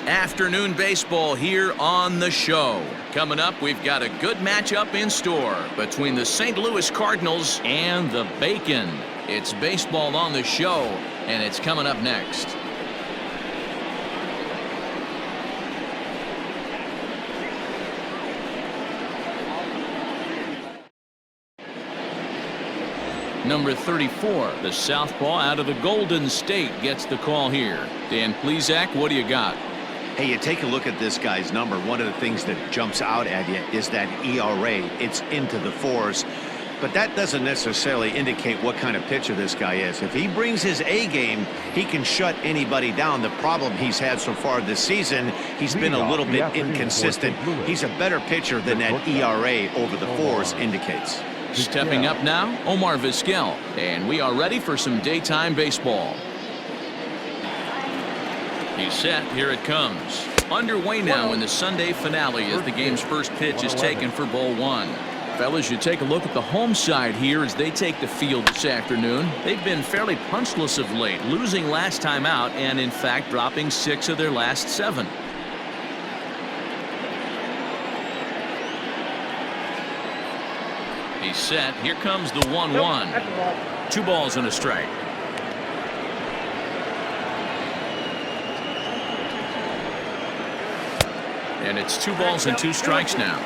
Afternoon baseball here on the show. Coming up, we've got a good matchup in store between the St. Louis Cardinals and the Bacon. It's baseball on the show, and it's coming up next. Number 34, the southpaw out of the Golden State, gets the call here. Dan Plesac, what do you got? Hey, you take a look at this guy's number. One of the things that jumps out at you is that ERA. It's into the fours. But that doesn't necessarily indicate what kind of pitcher this guy is. If he brings his A game, he can shut anybody down. The problem he's had so far this season, he's been a little bit inconsistent. He's a better pitcher than that ERA over the fours indicates. Stepping up now, Omar Vizquel. And we are ready for some daytime baseball. He's set. Here it comes. Underway now in the Sunday finale as the game's first pitch is taken for ball one. Fellas, you take a look at the home side here as they take the field this afternoon. They've been fairly punchless of late, losing last time out and, in fact, dropping 6 of their last 7. He's set. Here comes the 1-1. 2 balls and a strike. And it's 2 balls and 2 strikes now.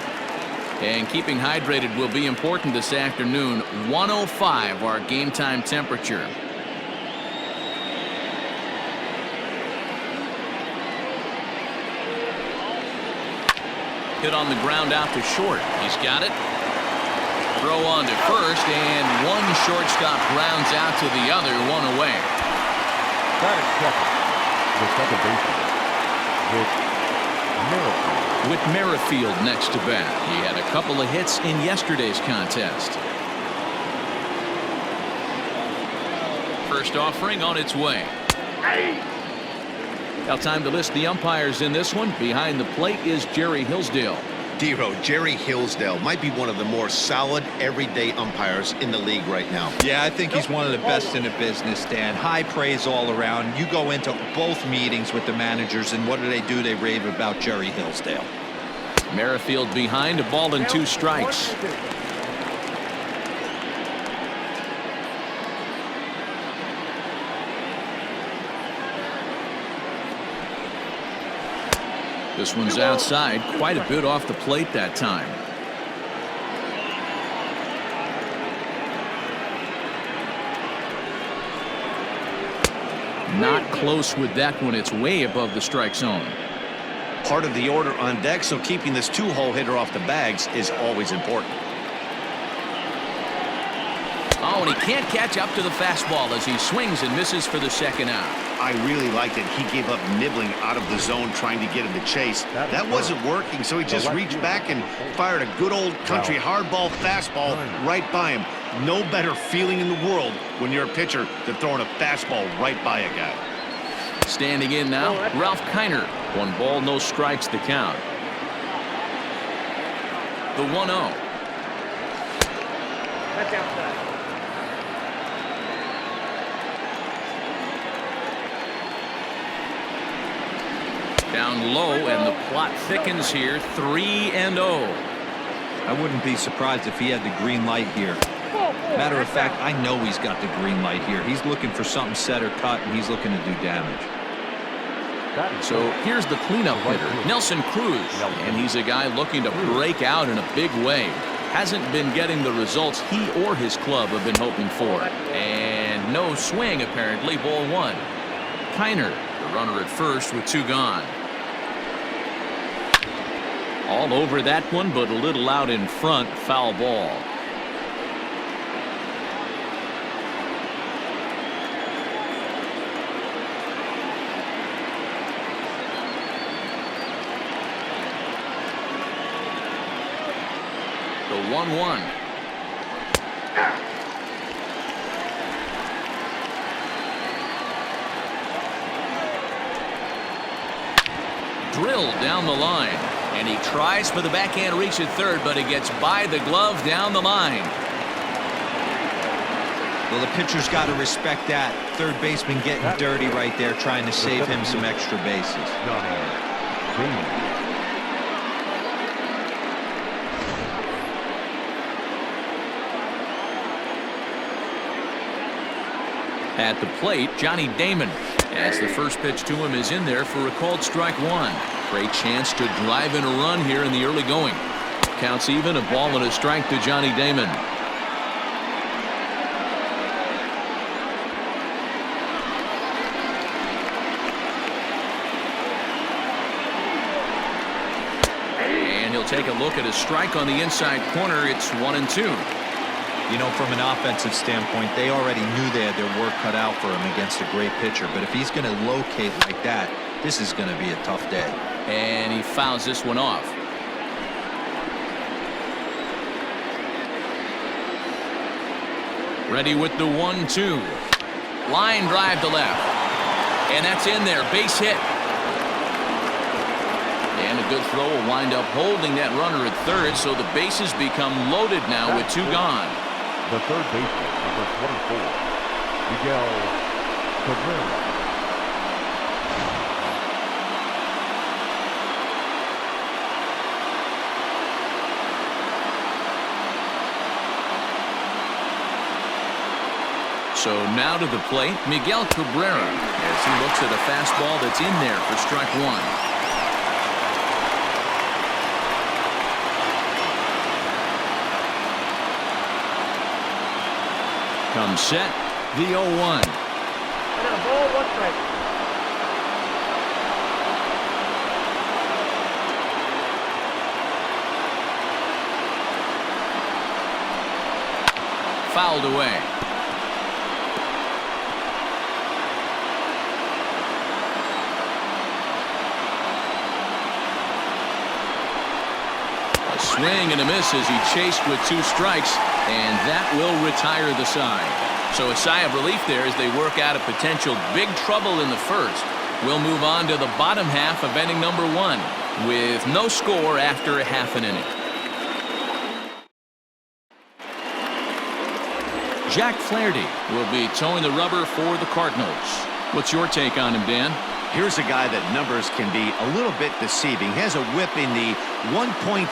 And keeping hydrated will be important this afternoon. 105 our game time temperature. Hit on the ground out to short. He's got it. Throw on to first, and one shortstop grounds out to the other, 1 away. That is second. The second baseman With Merrifield next to bat. He had a couple of hits in yesterday's contest. First offering on its way. Now time to list the umpires in this one. Behind the plate is Jerry Hillsdale. Dero, Jerry Hillsdale might be one of the more solid everyday umpires in the league right now. Yeah, I think he's one of the best in the business, Dan. High praise all around. You go into both meetings with the managers, and what do? They rave about Jerry Hillsdale. Merrifield behind, a ball and 2 strikes. This one's outside, quite a bit off the plate that time. Not close with that one. It's way above the strike zone. Part of the order on deck, so keeping this 2-hole hitter off the bags is always important. Oh, and he can't catch up to the fastball as he swings and misses for the second out. I really liked it. He gave up nibbling out of the zone trying to get him to chase. That wasn't working, so he just reached back and fired a good old country hardball fastball right by him. No better feeling in the world when you're a pitcher than throwing a fastball right by a guy. Standing in now, Ralph Kiner. 1 ball, no strikes to count. The 1-0. That's outside. Down low, and the plot thickens here. 3-0. I wouldn't be surprised if he had the green light here. Matter of fact, I know he's got the green light here. He's looking for something set or cut, and he's looking to do damage. So here's the cleanup hitter, Nelson Cruz, and he's a guy looking to break out in a big way. Hasn't been getting the results he or his club have been hoping for. And no swing, apparently. Ball 1. Kiner, the runner at first with 2 gone. All over that one, but a little out in front. Foul ball. The 1-1. Drilled down the line, and he tries for the backhand reach at third, but it gets by the glove down the line. Well, the pitcher's got to respect that. Third baseman getting dirty right there, trying to save him some extra bases. 13. At the plate, Johnny Damon, as the first pitch to him is in there for a called strike one. Great chance to drive in a run here in the early going. Counts even, a ball and a strike to Johnny Damon. And he'll take a look at a strike on the inside corner. It's 1-2. You know, from an offensive standpoint, they already knew they had their work cut out for him against a great pitcher. But if he's going to locate like that, this is going to be a tough day. And he fouls this one off. Ready with the 1-2. Line drive to left. And that's in there. Base hit. And a good throw will wind up holding that runner at third, so the bases become loaded now with two gone. The third baseman, number 24, Miguel Cabrera. So now to the plate, Miguel Cabrera, as he looks at a fastball that's in there for strike one. Comes set, the 0-1. I got a ball, 1 strike. Fouled away. A swing and a miss as he chased with 2 strikes. And that will retire the side. So a sigh of relief there as they work out a potential big trouble in the first. We'll move on to the bottom half of inning number 1 with no score after a half an inning. Jack Flaherty will be towing the rubber for the Cardinals. What's your take on him, Dan? Here's a guy that numbers can be a little bit deceiving. He has a whip in the 1.3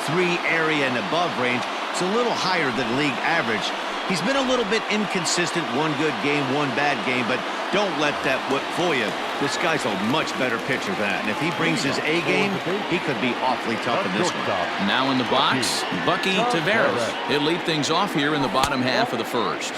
area and above range. It's a little higher than league average. He's been a little bit inconsistent. 1 good game, 1 bad game, but don't let that whip fool you. This guy's a much better pitcher than that, and if he brings his A game, he could be awfully tough in this one. Now in the box, Bucky Taveras. He'll lead things off here in the bottom half of the first.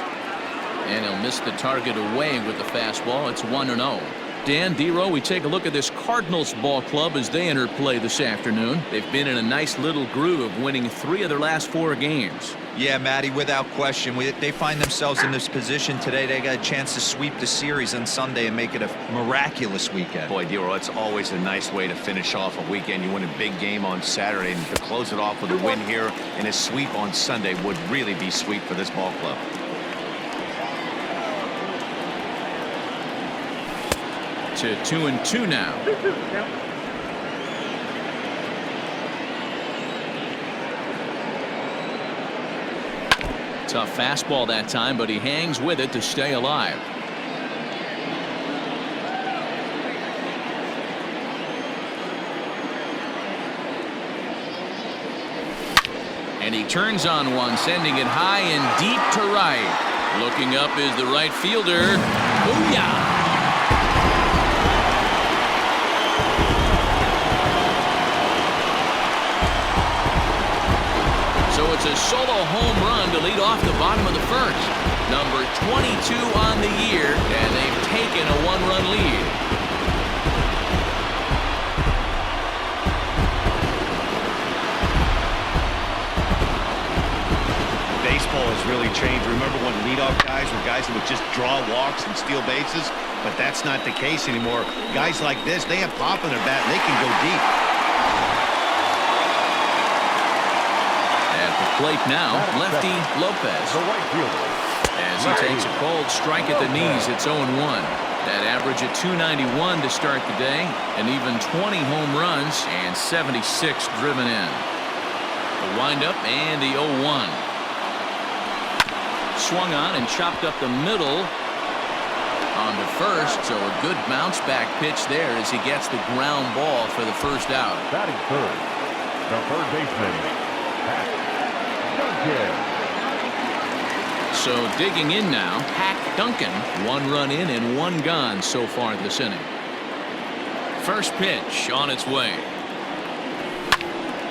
And he'll miss the target away with the fastball. It's 1-0. Dan, D-Row, we take a look at this Cardinals ball club as they enter play this afternoon. They've been in a nice little groove, winning 3 of their last 4 games. Yeah, Matty, without question. They find themselves in this position today. They got a chance to sweep the series on Sunday and make it a miraculous weekend. Boy, D-Row, it's always a nice way to finish off a weekend. You win a big game on Saturday, and to close it off with a win here and a sweep on Sunday would really be sweet for this ball club. To 2-2 now. Tough fastball that time, but he hangs with it to stay alive. And he turns on one, sending it high and deep to right. Looking up is the right fielder. Booyah! So it's a solo home run to lead off the bottom of the first. Number 22 on the year, and they've taken a 1-run lead. Baseball has really changed. Remember when leadoff guys were guys that would just draw walks and steal bases? But that's not the case anymore. Guys like this, they have pop in their bat, and they can go deep. Plate now, Lefty Lopez. The right fielder. As he takes a cold strike at the knees, it's 0-1. That average at .291 to start the day, and even 20 home runs and 76 driven in. The windup and the 0-1. Swung on and chopped up the middle on on to first, so a good bounce back pitch there as he gets the ground ball for the first out. Batting third, the third baseman, Hack Duncan. So digging in now, Hack Duncan. 1 run in and 1 gone so far this inning. First pitch on its way.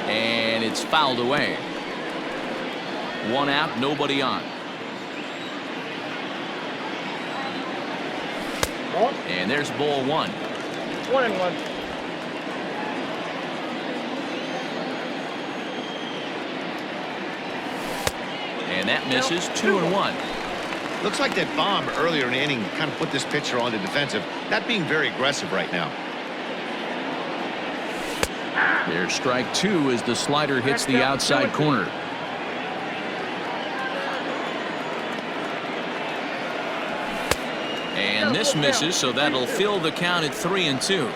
And it's fouled away. 1 out, nobody on. And there's ball 1. 1-1. And that misses. 2-1. Looks like that bomb earlier in the inning kind of put this pitcher on the defensive. Not being very aggressive right now. There's strike 2 as the slider hits the outside corner. And this misses, so that'll fill the count at 3-2.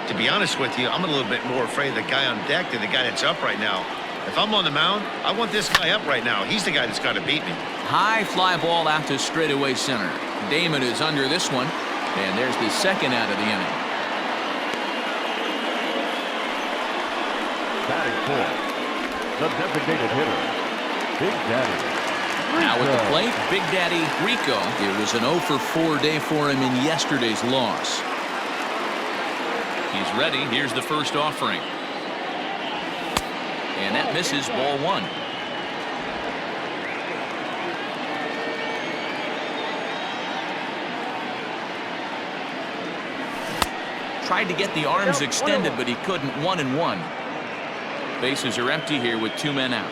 To be honest with you, I'm a little bit more afraid of the guy on deck than the guy that's up right now. If I'm on the mound, I want this guy up right now. He's the guy that's got to beat me. High fly ball out to straightaway center. Damon is under this one, and there's the second out of the inning. Batting fourth, the designated hitter, Big Daddy. Now with the plate, Big Daddy Rico. It was an 0-for-4 day for him in yesterday's loss. He's ready. Here's the first offering. And that misses. Ball 1. Tried to get the arms extended, but he couldn't. 1-1. Bases are empty here with 2 men out.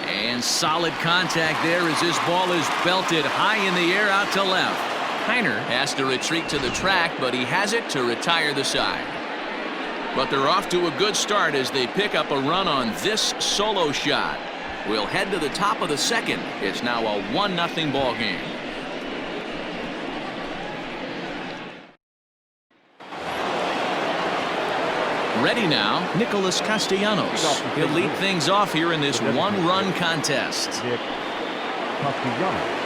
And solid contact there as this ball is belted high in the air out to left. Heiner has to retreat to the track, but he has it to retire the side. But they're off to a good start as they pick up a run on this solo shot. We'll head to the top of the second. It's now a 1-0 ball game. Ready now, Nicholas Castellanos. He'll lead things off here in this 1-run contest. Nick Castellanos.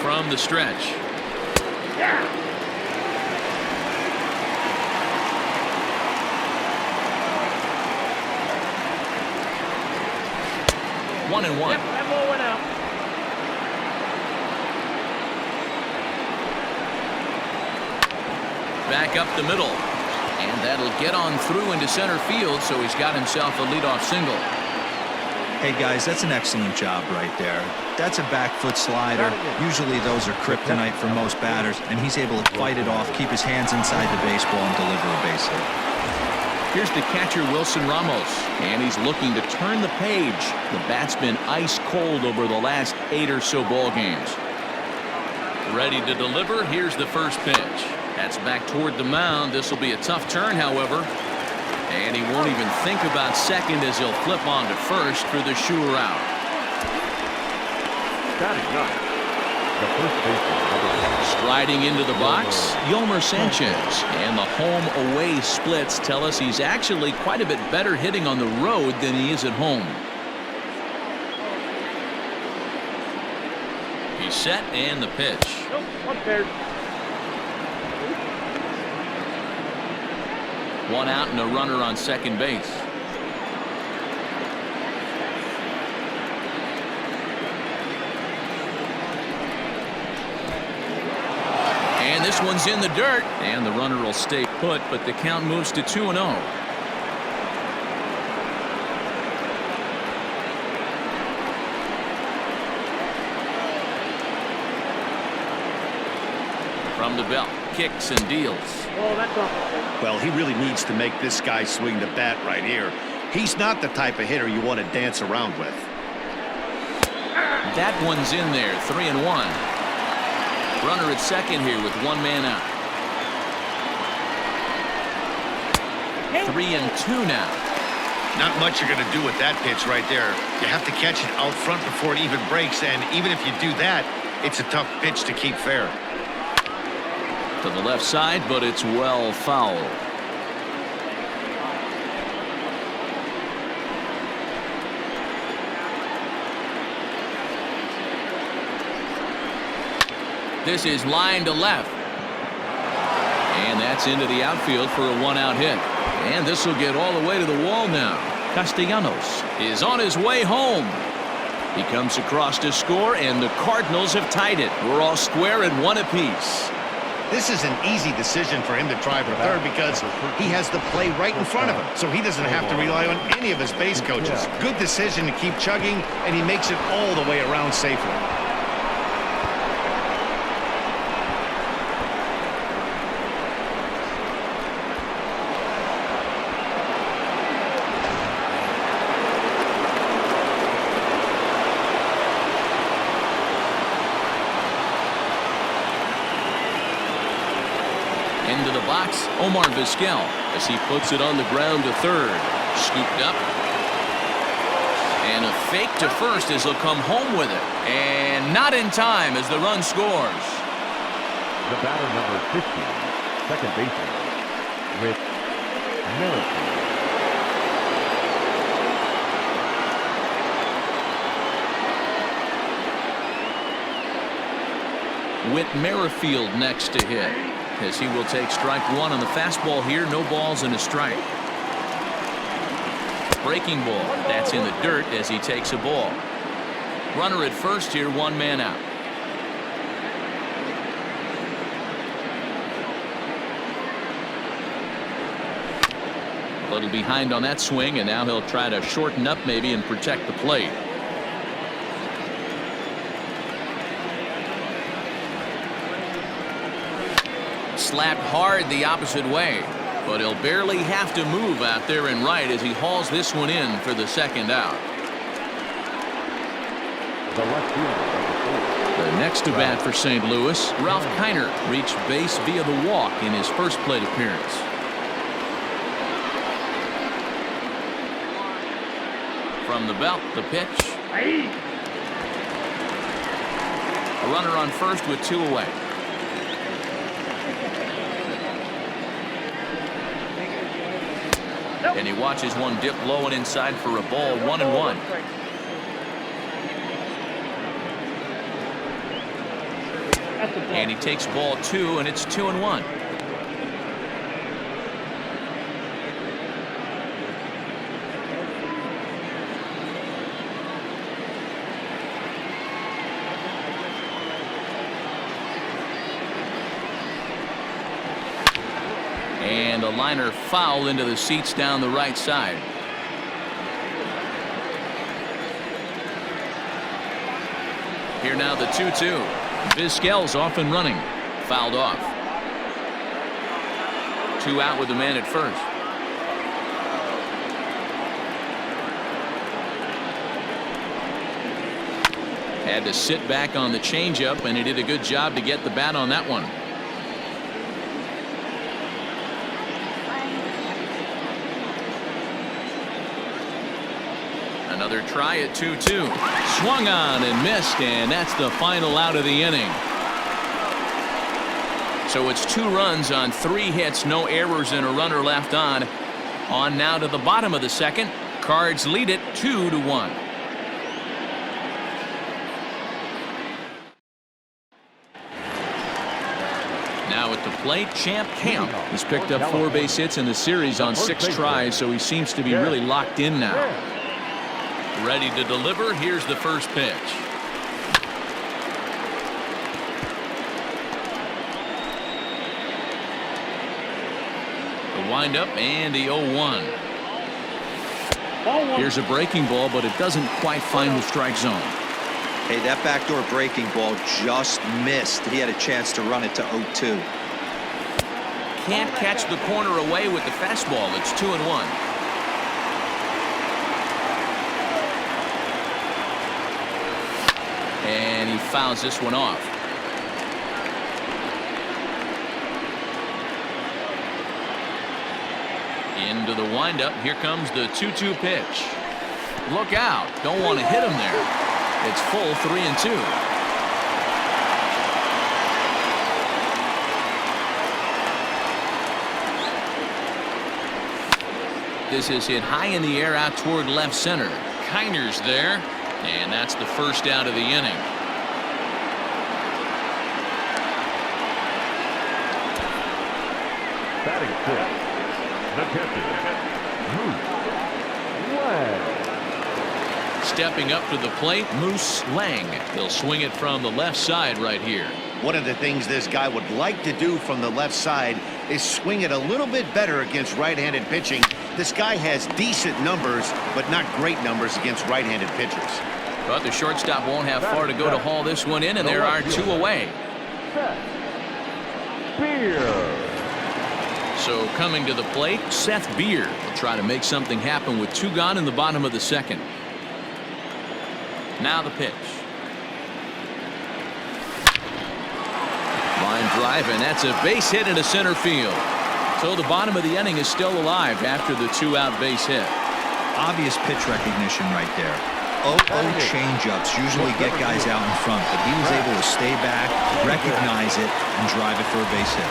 From the stretch. 1-1. That ball went out. Back up the middle. And that'll get on through into center field, so he's got himself a leadoff single. Hey, guys, that's an excellent job right there. That's a back foot slider. Usually those are kryptonite for most batters, and he's able to fight it off, keep his hands inside the baseball, and deliver a base hit. Here's the catcher, Wilson Ramos, and he's looking to turn the page. The bat's been ice cold over the last 8 or so ball games. Ready to deliver. Here's the first pitch. That's back toward the mound. This will be a tough turn, however. And he won't even think about second as he'll flip on to first for the sure out. Batting ninth, the first baseman. Striding into the box, Yolmer Sanchez. And the home-away splits tell us he's actually quite a bit better hitting on the road than he is at home. He's set, and the pitch. Nope, 1 paired. 1 out and a runner on second base. And this one's in the dirt, and the runner will stay put, but the count moves to 2-0. From the belt, kicks and deals. Oh, that's off. Well, he really needs to make this guy swing the bat right here. He's not the type of hitter you want to dance around with. That one's in there. 3-1. Runner at second here with 1 man out. 3-2 now. Not much you're going to do with that pitch right there. You have to catch it out front before it even breaks, and even if you do that, it's a tough pitch to keep fair. To the left side, but it's well fouled. This is line to left. And that's into the outfield for a 1-out hit. And this will get all the way to the wall now. Castellanos is on his way home. He comes across to score, and the Cardinals have tied it. We're all square at 1 apiece. This is an easy decision for him to try for third because he has the play right in front of him, so he doesn't have to rely on any of his base coaches. Good decision to keep chugging, and he makes it all the way around safely. Into the box, Omar Vizquel, as he puts it on the ground to third. Scooped up. And a fake to first as he'll come home with it. And not in time as the run scores. The batter number 50, second baseman, with Merrifield. Whit Merrifield next to hit, as he will take strike 1 on the fastball here. No balls and a strike. Breaking ball. That's in the dirt as he takes a ball. Runner at first here, 1 man out. A little behind on that swing, and now he'll try to shorten up maybe and protect the plate. Slapped hard the opposite way, but he'll barely have to move out there in right as he hauls this one in for the 2nd out. The left fielder, The next to bat for St. Louis, Ralph Kiner reached base via the walk in his first plate appearance. From the belt, the pitch. A runner on first with 2 away. And he watches one dip low and inside for a ball. 1-1. And he takes ball 2, and it's 2-1. And a liner foul into the seats down the right side. Here now the 2-2. Vizquel's off and running. Fouled off. 2 out with the man at first. Had to sit back on the changeup, and he did a good job to get the bat on that one. Another try at 2-2. Swung on and missed, and that's the final out of the inning. So it's 2 runs on 3 hits, no errors, and a runner left on. On now to the bottom of the 2nd. Cards lead it 2-1. Now at the plate, Champ Camp. He's picked up 4 base hits in the series on 6 tries, so he seems to be really locked in now. Ready to deliver. Here's the first pitch. The windup and the 0-1. Here's a breaking ball, but it doesn't quite find the strike zone. Hey, that backdoor breaking ball just missed. He had a chance to run it to 0-2. Can't catch the corner away with the fastball. It's 2-1. And he fouls this one off. Into the windup. Here comes the 2-2 pitch. Look out. Don't want to hit him there. It's full 3-2. This is hit high in the air out toward left center. Kiner's there. And that's the first out of the inning. Batting fifth, the catcher, Moose Lang. Stepping up to the plate, Moose Lang. He'll swing it from the left side right here. One of the things this guy would like to do from the left side is swing it a little bit better against right-handed pitching. This guy has decent numbers, but not great numbers against right-handed pitchers. But the shortstop won't have far to go to haul this one in, and there are two away. Beer. So coming to the plate, Seth Beer will try to make something happen with two gone in the bottom of the second. Now the pitch. Line drive, and that's a base hit into center field. So the bottom of the inning is still alive after the two-out base hit. Obvious pitch recognition right there. 0-0 changeups usually get guys out in front, but he was able to stay back, recognize it, and drive it for a base hit.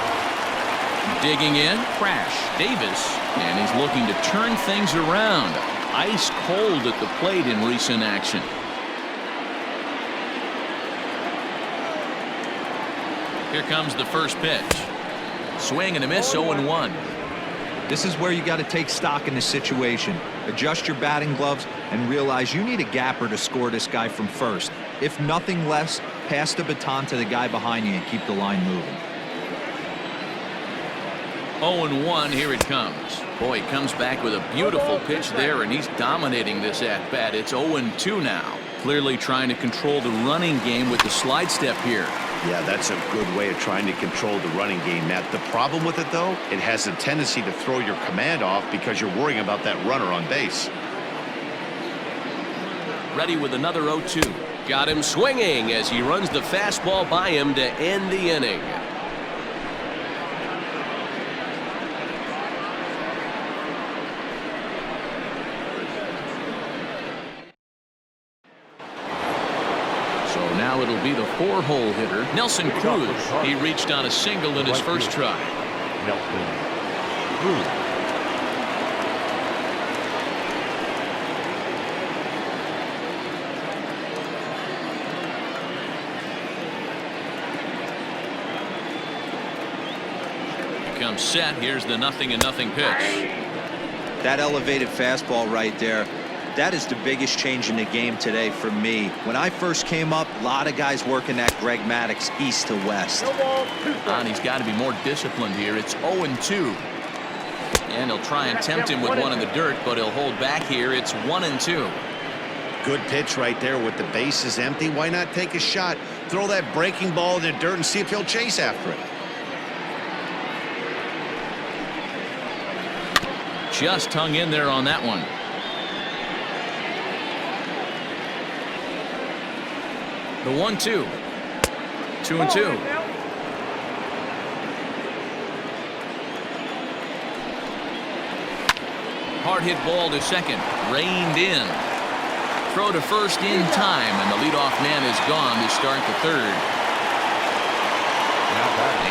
Digging in, Crash Davis, and he's looking to turn things around. Ice cold at the plate in recent action. Here comes the first pitch. Swing and a miss, 0-1. This is where you got to take stock in the situation. Adjust your batting gloves and realize you need a gapper to score this guy from first. If nothing less, pass the baton to the guy behind you and keep the line moving. 0-1, here it comes. Boy, he comes back with a beautiful pitch there, and he's dominating this at-bat. It's 0-2 now. Clearly trying to control the running game with the slide step here. Yeah, that's a good way of trying to control the running game, Matt. The problem with it, though, it has a tendency to throw your command off because you're worrying about that runner on base. Ready with another 0-2. Got him swinging as he runs the fastball by him to end the inning. Now it'll be the four-hole hitter, Nelson Cruz. He reached on a single in his first try. Nelson Cruz. Comes set. Here's the 0-0 pitch. That elevated fastball right there. That is the biggest change in the game today for me. When I first came up, a lot of guys working that Greg Maddux east to west. And he's got to be more disciplined here. It's 0-2. And he'll try and tempt him with one in the dirt, but he'll hold back here. It's 1-2. Good pitch right there with the bases empty. Why not take a shot? Throw that breaking ball in the dirt and see if he'll chase after it. Just hung in there on that one. The 1-2. 2-2. Hard hit ball to second. Reined in. Throw to first in time, and the leadoff man is gone to start the third.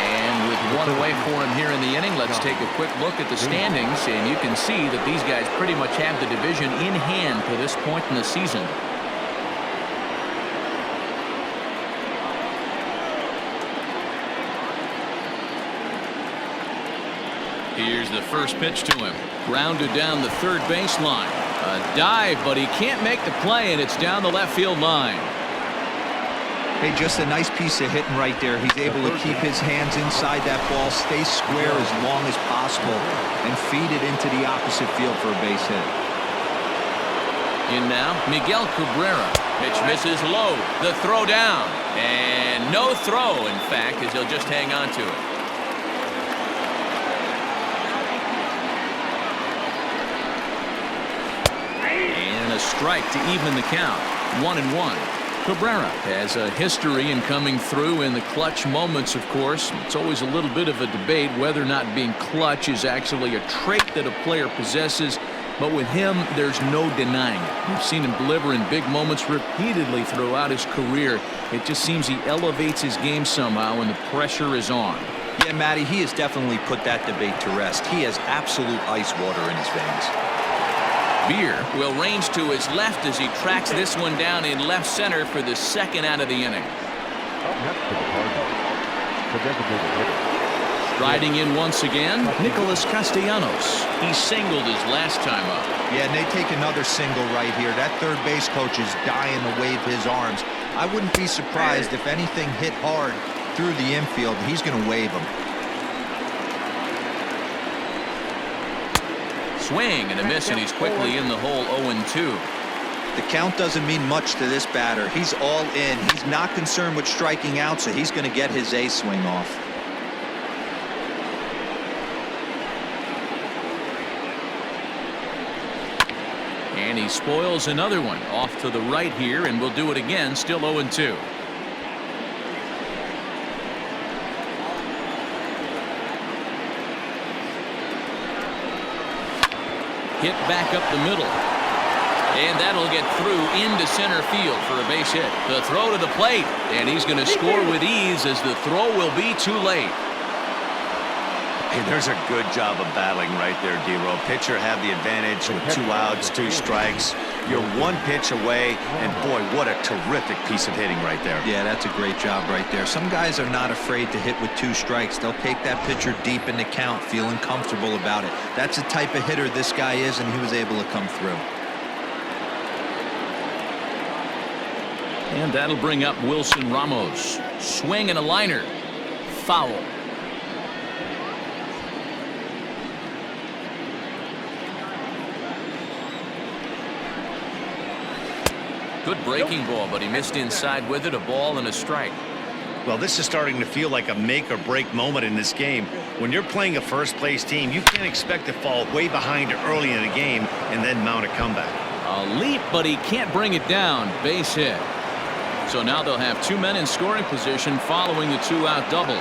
And with one away for him here in the inning, let's take a quick look at the standings, and you can see that these guys pretty much have the division in hand to this point in the season. Here's the first pitch to him. Grounded down the third baseline. A dive, but he can't make the play, and it's down the left field line. Hey, just a nice piece of hitting right there. He's able to keep his hands inside that ball, stay square as long as possible, and feed it into the opposite field for a base hit. In now, Miguel Cabrera. Pitch misses low. The throw down. And no throw, in fact, as he'll just hang on to it. Strike to even the count. 1-1. Cabrera has a history in coming through in the clutch moments, of course. It's always a little bit of a debate whether or not being clutch is actually a trait that a player possesses. But with him, there's no denying it. We've seen him deliver in big moments repeatedly throughout his career. It just seems he elevates his game somehow when the pressure is on. Yeah, Matty, he has definitely put that debate to rest. He has absolute ice water in his veins. Beer will range to his left as he tracks this one down in left center for the second out of the inning. Up next for the Cardinals, the designated hitter, Riding in once again, Nicholas Castellanos. He singled his last time up. Yeah, and they take another single right here. That third base coach is dying to wave his arms. I wouldn't be surprised if anything hit hard through the infield. He's going to wave them. Swing and a miss, and he's quickly in the hole 0-2. The count doesn't mean much to this batter. He's all in. He's not concerned with striking out, so he's going to get his A swing off. And he spoils another one off to the right here, and we'll do it again, still 0-2. Hit back up the middle. And that'll get through into center field for a base hit. The throw to the plate, and he's going to score with ease as the throw will be too late. Hey, there's a good job of battling right there, D-Row. Pitcher have the advantage with 2 outs, 2 strikes. You're 1 pitch away, and boy, what a terrific piece of hitting right there. Yeah, that's a great job right there. Some guys are not afraid to hit with 2 strikes. They'll take that pitcher deep in the count, feeling comfortable about it. That's the type of hitter this guy is, and he was able to come through. And that'll bring up Wilson Ramos. Swing and a liner. Foul. Good breaking ball, but he missed inside with it. A ball and a strike. Well, this is starting to feel like a make or break moment in this game. When you're playing a first place team, you can't expect to fall way behind early in the game and then mount a comeback. A leap, but he can't bring it down. Base hit. So now they'll have 2 men in scoring position following the 2-out double.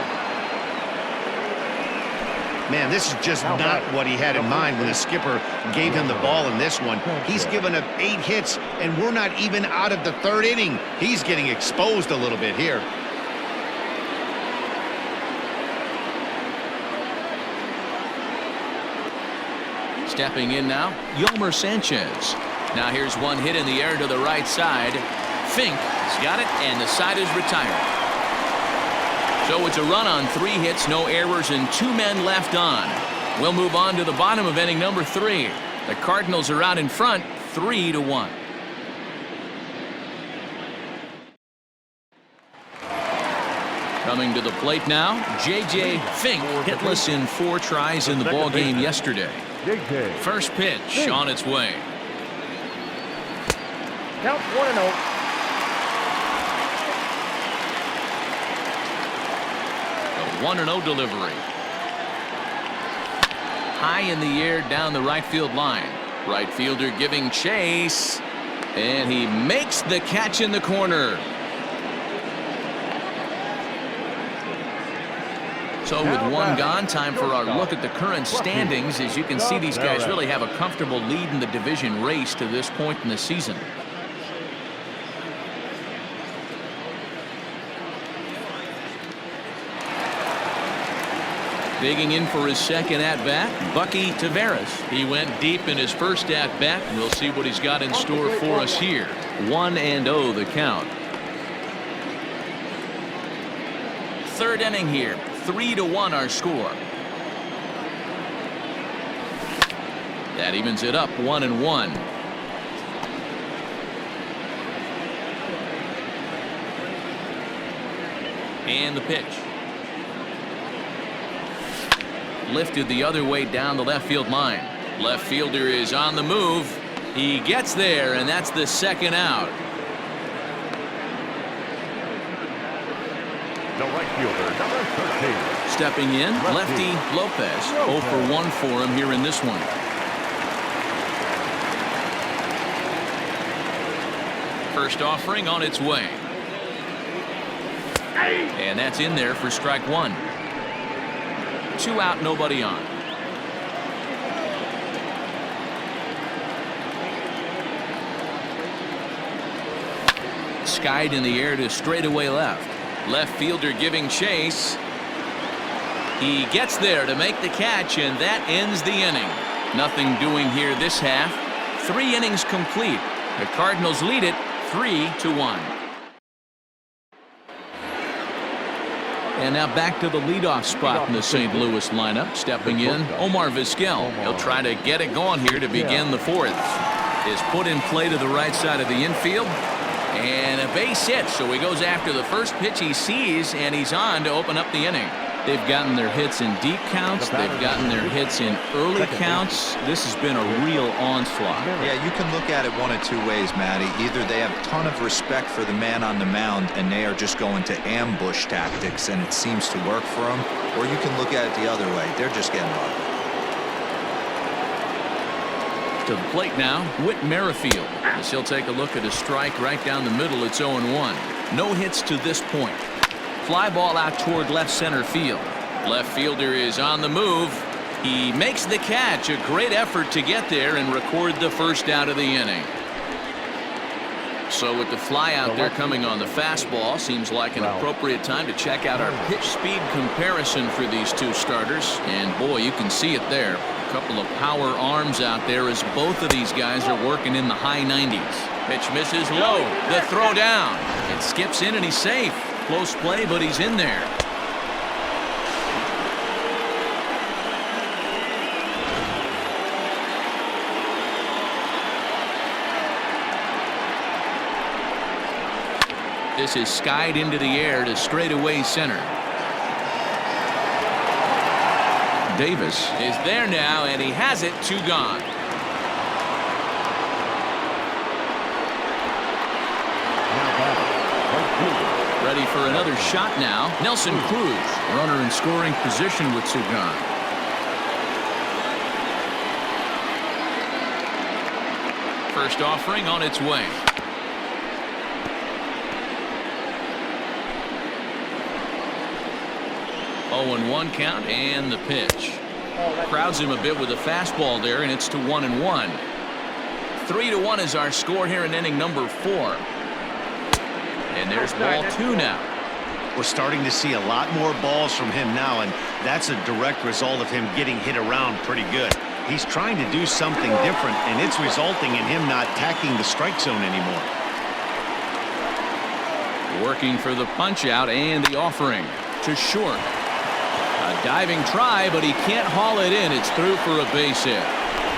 Man, this is just not what he had in mind when the skipper gave him the ball in this one. He's given up 8 hits, and we're not even out of the 3rd inning. He's getting exposed a little bit here. Stepping in now, Yolmer Sanchez. Now here's one hit in the air to the right side. Fink has got it, and the side is retired. So it's a run on 3 hits, no errors, and 2 men left on. We'll move on to the bottom of inning number 3. The Cardinals are out in front, 3-1. Coming to the plate now, J.J. Fink, hitless in 4 tries in the ball game yesterday. First pitch on its way. Count 1-0. A 1-0 delivery. High in the air down the right field line. Right fielder giving chase. And he makes the catch in the corner. So with 1 gone, time for our look at the current standings. As you can see, these guys really have a comfortable lead in the division race to this point in the season. Digging in for his second at-bat, Bucky Taveras. He went deep in his first at-bat. We'll see what he's got in store for us here. 1-0 the count. 3rd inning here. 3-1 our score. That evens it up 1-1. And the pitch. Lifted the other way down the left field line. Left fielder is on the move. He gets there, and that's the 2nd out. The right fielder, number 13. Stepping in, lefty Lopez. 0 for 1 for him here in this one. First offering on its way. And that's in there for strike 1. 2 out, nobody on. Skied in the air to straightaway left. Left fielder giving chase. He gets there to make the catch, and that ends the inning. Nothing doing here this half. 3 innings complete. The Cardinals lead it 3-1. And now back to the leadoff spot in the St. Louis lineup. Stepping in, Omar Vizquel. He'll try to get it going here to begin the fourth. Is put in play to the right side of the infield. And a base hit, so he goes after the first pitch he sees, and he's on to open up the inning. They've gotten their hits in deep counts. They've gotten their hits in early counts. This has been a real onslaught. Yeah, you can look at it one of two ways, Matty. Either they have a ton of respect for the man on the mound, and they are just going to ambush tactics, and it seems to work for them. Or you can look at it the other way. They're just getting lucky. To the plate now, Whit Merrifield. As he'll take a look at a strike right down the middle. It's 0-1. No hits to this point. Fly ball out toward left center field. Left fielder is on the move. He makes the catch. A great effort to get there and record the first out of the inning. So with the fly out there coming on the fastball, seems like an appropriate time to check out our pitch speed comparison for these two starters. And boy, you can see it there. A couple of power arms out there as both of these guys are working in the high 90s. Pitch misses low. The throw down. It skips in and he's safe. Close play, but he's in there. This is skied into the air to straightaway center. Davis is there now, and he has it. 2 gone. Ready for another shot now. Nelson Cruz, runner in scoring position with 2 gone. First offering on its way. Oh, 0-1 count, and the pitch. Crowds him a bit with a fastball there, and it's to 1-1. 3-1 is our score here in inning number 4. And there's ball 2 now. We're starting to see a lot more balls from him now, and that's a direct result of him getting hit around pretty good. He's trying to do something different, and it's resulting in him not tacking the strike zone anymore. Working for the punch out and the offering to short. A diving try, but he can't haul it in. It's through for a base hit.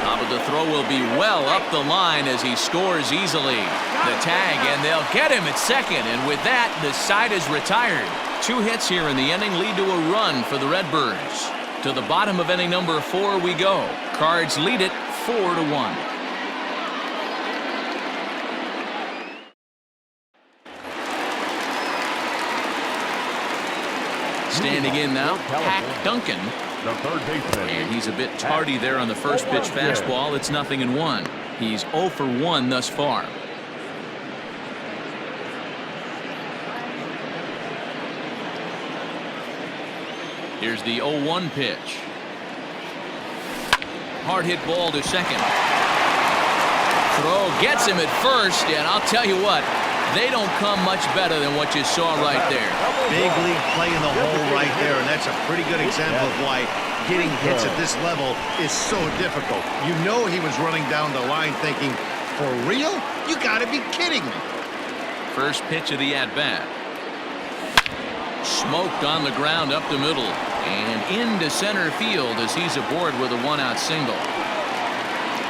But the throw will be well up the line as he scores easily. The tag, and they'll get him at second. And with that, the side is retired. 2 hits here in the inning lead to a run for the Redbirds. To the bottom of inning number 4 we go. Cards lead it 4-1. Standing in now, Hack Duncan. The third baseman. And he's a bit tardy there on the first pitch fastball. It's 0-1. He's 0 for 1 thus far. Here's the 0-1 pitch. Hard hit ball to second. Throw gets him at first, and I'll tell you what, they don't come much better than what you saw right there. Big league play in the hole right there, and that's a pretty good example of why getting hits at this level is so difficult. You know he was running down the line thinking, for real? You gotta be kidding me. First pitch of the at-bat. Smoked on the ground up the middle and into center field as he's aboard with a 1-out single.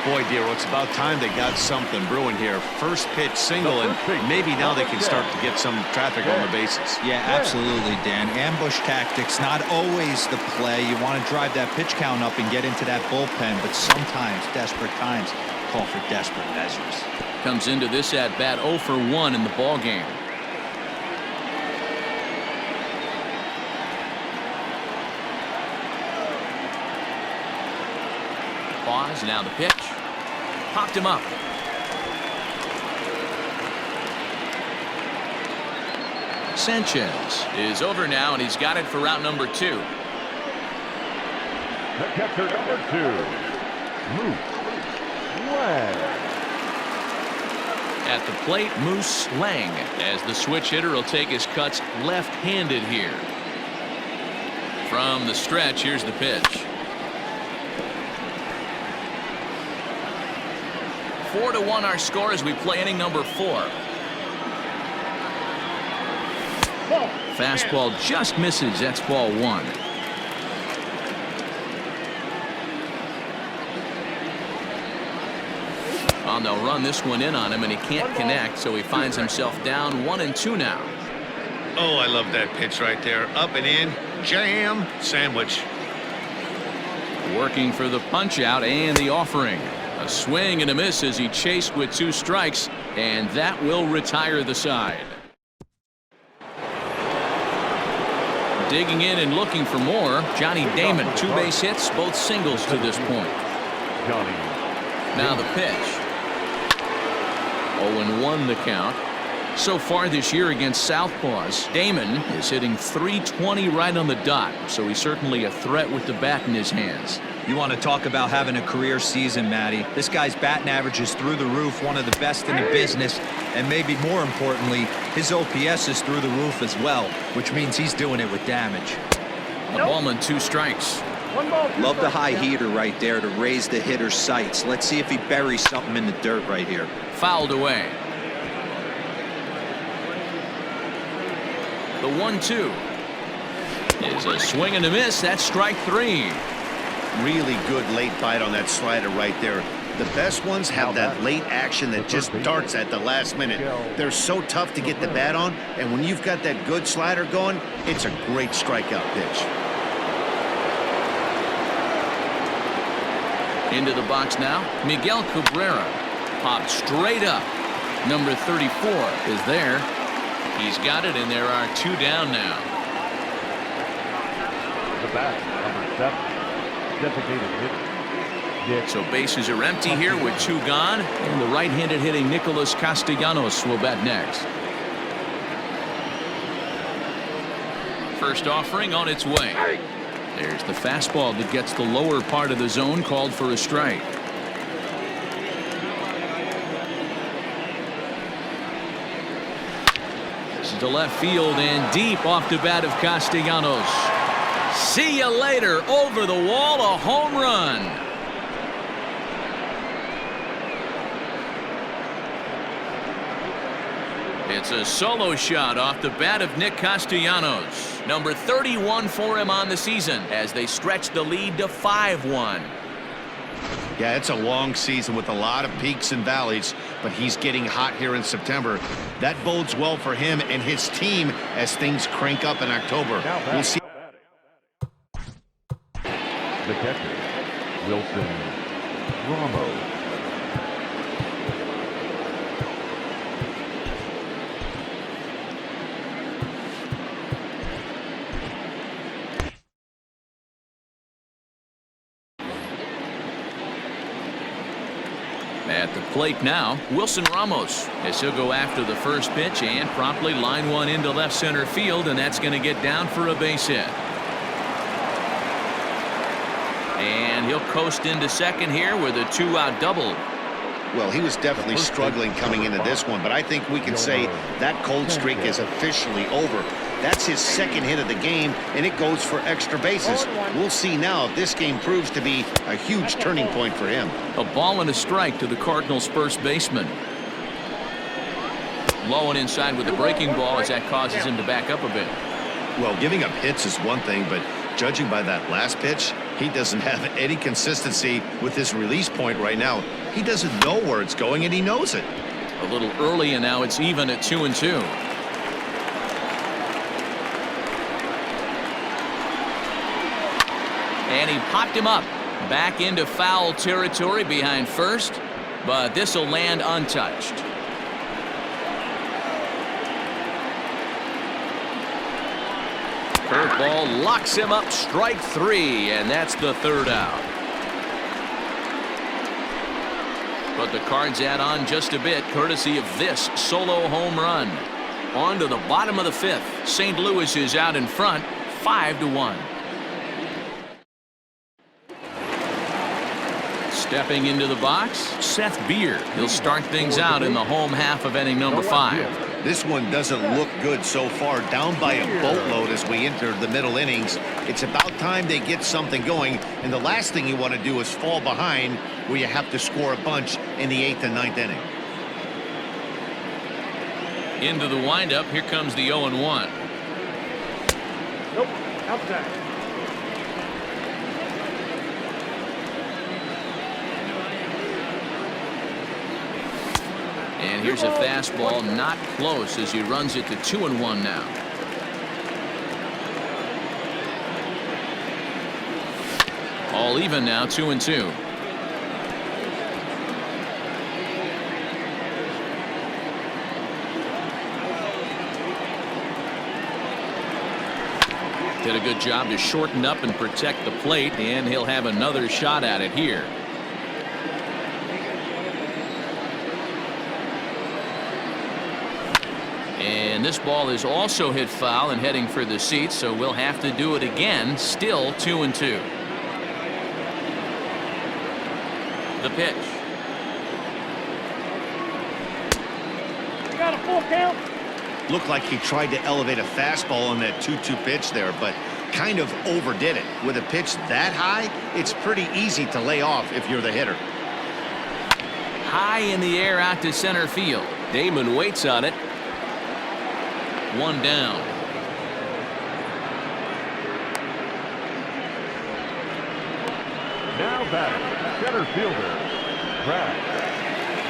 Boy, Dero, it's about time they got something brewing here. First pitch single, and maybe now they can start to get some traffic on the bases. Yeah, absolutely, Dan. Ambush tactics, not always the play. You want to drive that pitch count up and get into that bullpen, but sometimes desperate times call for desperate measures. Comes into this at bat 0 for 1 in the ball game. Pause, now the pitch. Popped him up. Sanchez is over now, and he's got it for route number 2. The catcher number 2, Moose Lang. At the plate, Moose Lang, as the switch hitter will take his cuts left-handed here. From the stretch, here's the pitch. 4-1 our score as we play inning number 4. fastball just misses. That's ball 1. Well, they'll run this one in on him, and he can't connect, so he finds himself down 1-2 now. Oh, I love that pitch right there. Up and in, jam, sandwich. Working for the punch out and the offering. A swing and a miss as he chased with 2 strikes, and that will retire the side. Digging in and looking for more, Johnny Damon. 2 base hits, both singles to this point. Johnny. Now the pitch. 0-1 the count. So far this year against Southpaws, Damon is hitting .320 right on the dot, so he's certainly a threat with the bat in his hands. You want to talk about having a career season, Matty. This guy's batting average is through the roof, one of the best in the business, and maybe more importantly, his OPS is through the roof as well, which means he's doing it with damage. A ball and 2 strikes. 1 ball, 2 Love the strikes. high heater right there to raise the hitter's sights. Let's see if he buries something in the dirt right here. Fouled away. The 1-2 is a swing and a miss. That's strike 3. Really good late bite on that slider right there. The best ones have that late action that just darts at the last minute. They're so tough to get the bat on, and when you've got that good slider going, it's a great strikeout pitch. Into the box now, Miguel Cabrera. Popped straight up. Number 34 is there. He's got it, and there are 2 down now. The bat, number 7, designated hitter. So bases are empty here with 2 gone, and the right-handed hitting Nicholas Castellanos will bat next. First offering on its way. There's the fastball that gets the lower part of the zone, called for a strike. This is to left field and deep off the bat of Castellanos. See you later. Over the wall, a home run. It's a solo shot off the bat of Nick Castellanos. Number 31 for him on the season as they stretch the lead to 5-1. Yeah, it's a long season with a lot of peaks and valleys, but he's getting hot here in September. That bodes well for him and his team as things crank up in October. We'll see. The catcher, Wilson Ramos. At the plate now, Wilson Ramos, as he'll go after the first pitch and promptly line one into left center field, and that's going to get down for a base hit. And he'll coast into second here with a 2-out double. Well, he was definitely struggling coming into this one, but I think we can say that cold streak is officially over. That's his second hit of the game, and it goes for extra bases. We'll see now if this game proves to be a huge turning point for him. A ball and a strike to the Cardinals' first baseman. Low and inside with the breaking ball as that causes him to back up a bit. Well, giving up hits is one thing, but judging by that last pitch, he doesn't have any consistency with his release point right now. He doesn't know where it's going, and he knows it. A little early, and now it's even at 2-2. And he popped him up back into foul territory behind first, but this will land untouched. Curveball locks him up, strike 3, and that's the 3rd out. But the Cards add on just a bit courtesy of this solo home run. On to the bottom of the 5th. St. Louis is out in front, 5-1. Stepping into the box, Seth Beer. He'll start things out in the home half of inning number 5. This one doesn't look good so far, down by a boatload as we enter the middle innings. It's about time they get something going, and the last thing you want to do is fall behind where you have to score a bunch in the 8th and 9th inning. Into the windup, here comes the 0-1. Outside. And here's a fastball, not close, as he runs it to 2-1 now. All even now, 2-2. Did a good job to shorten up and protect the plate, and he'll have another shot at it here. And this ball is also hit foul and heading for the seats, so we'll have to do it again. Still 2-2. The pitch. You got a full count. Looked like he tried to elevate a fastball on that 2-2 pitch there, but kind of overdid it. With a pitch that high, it's pretty easy to lay off if you're the hitter. High in the air out to center field. Damon waits on it. One down. Now batting, center fielder, Crash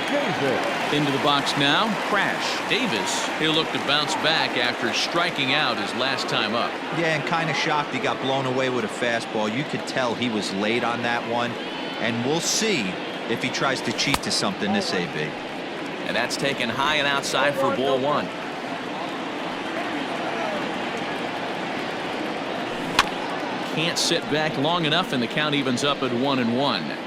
Davis. Into the box now, Crash Davis. He'll look to bounce back after striking out his last time up. Yeah, and kind of shocked he got blown away with a fastball. You could tell he was late on that one, and we'll see if he tries to cheat to something this AB. And that's taken high and outside for ball one. Can't sit back long enough, and the count evens up at 1-1.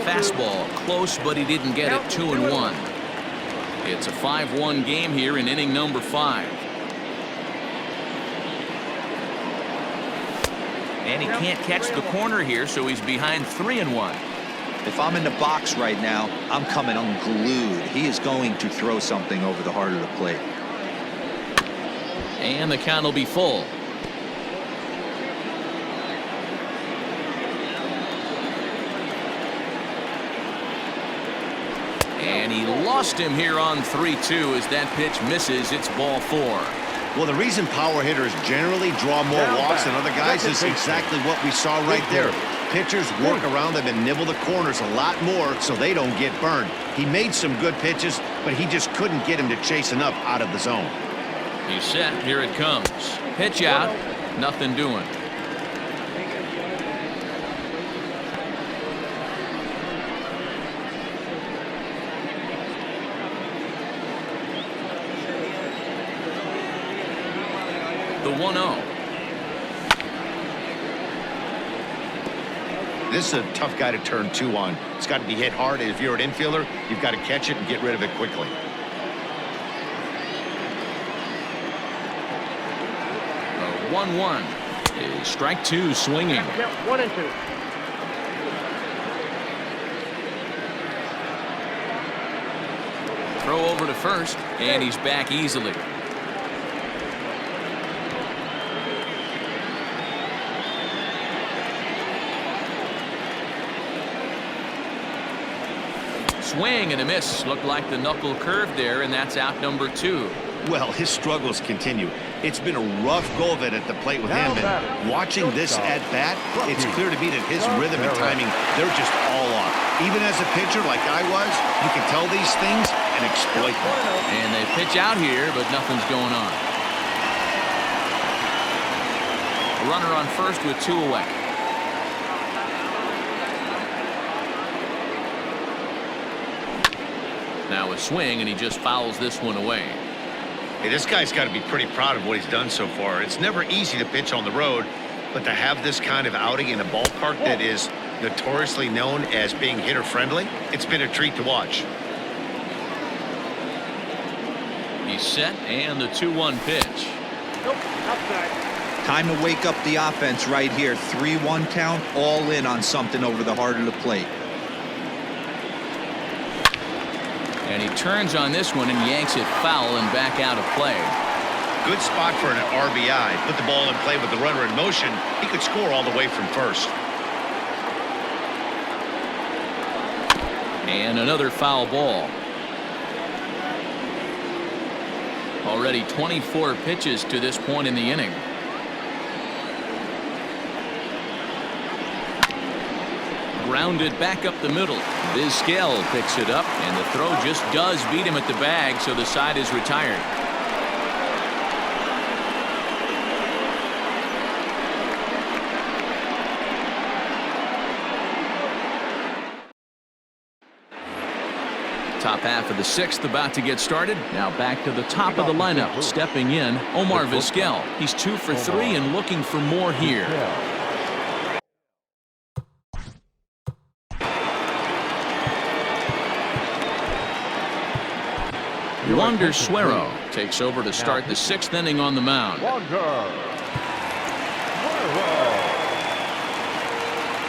Fastball close, but he didn't get it. 2-1. It's a 5-1 game here in inning number 5. And he can't catch the corner here, so he's behind 3-1. If I'm in the box right now, I'm coming unglued. He is going to throw something over the heart of the plate. And the count will be full. And he lost him here on 3-2 as that pitch misses. It's ball 4. Well, the reason power hitters generally draw more walks than other guys is exactly what we saw right there. Pitchers work around them and nibble the corners a lot more so they don't get burned. He made some good pitches, but he just couldn't get him to chase enough out of the zone. He's set. Here it comes. Pitch out. Nothing doing. The 1-0. This is a tough guy to turn 2 on. It's got to be hit hard. If you're an infielder, you've got to catch it and get rid of it quickly. The 1-1 is strike 2 swinging. 1-2. Throw over to first, and he's back easily. Swing and a miss. Looked like the knuckle curve there, and that's out number 2. Well, his struggles continue. It's been a rough go of it at the plate with him, and watching this at bat, it's clear to me that his rhythm and timing, they're just all off. Even as a pitcher like I was, you can tell these things and exploit them. And they pitch out here, but nothing's going on. A runner on first with 2 away. Now a swing, and he just fouls this one away. Hey, this guy's got to be pretty proud of what he's done so far. It's never easy to pitch on the road, but to have this kind of outing in a ballpark that is notoriously known as being hitter-friendly, it's been a treat to watch. He's set, and the 2-1 pitch. Nope, outside. Time to wake up the offense right here. 3-1 count, all in on something over the heart of the plate. And he turns on this one and yanks it foul and back out of play. Good spot for an RBI. Put the ball in play with the runner in motion. He could score all the way from first. And another foul ball. Already 24 pitches to this point in the inning. Grounded back up the middle. Vizquel picks it up, and the throw just does beat him at the bag, so the side is retired. Top half of the sixth about to get started. Now back to the top of the lineup. Stepping in, Omar Vizquel. He's 2 for 3 and looking for more here. Wander Suero takes over to start the 6th inning on the mound.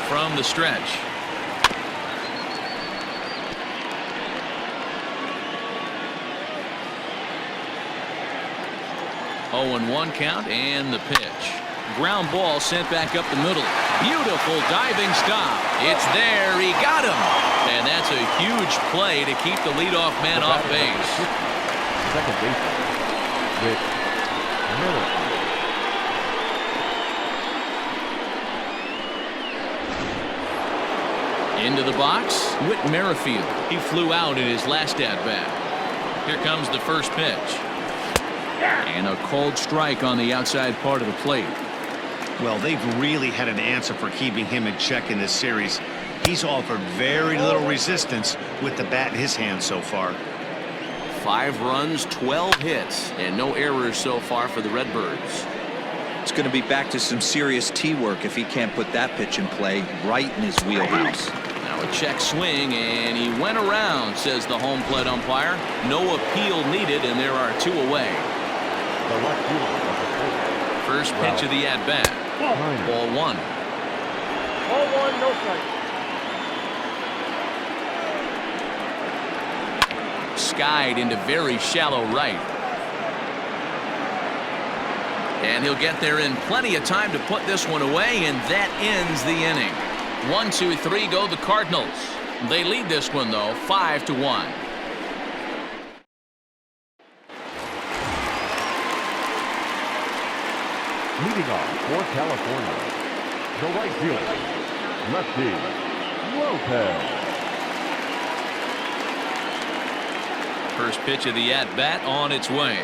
From the stretch. Oh, 0-1 count, and the pitch. Ground ball sent back up the middle. Beautiful diving stop. It's there. He got him. And that's a huge play to keep the leadoff man off base. Second baseman, Whit Merrifield. Into the box, Whit Merrifield. He flew out in his last at-bat. Here comes the first pitch. And a cold strike on the outside part of the plate. Well, they've really had an answer for keeping him in check in this series. He's offered very little resistance with the bat in his hand so far. 5 runs, 12 hits, and no errors so far for the Redbirds. It's going to be back to some serious tee work if he can't put that pitch in play right in his wheelhouse. Now a check swing, and he went around, says the home plate umpire. No appeal needed, and there are 2 away. First pitch of the at-bat. Ball 1. Ball 1, no strike. Skied into very shallow right. And he'll get there in plenty of time to put this one away, and that ends the inning. 1, 2, 3 go the Cardinals. They lead this one, though, 5-1. Leading off for California, the right fielder, lefty Lopez. First pitch of the at-bat on its way.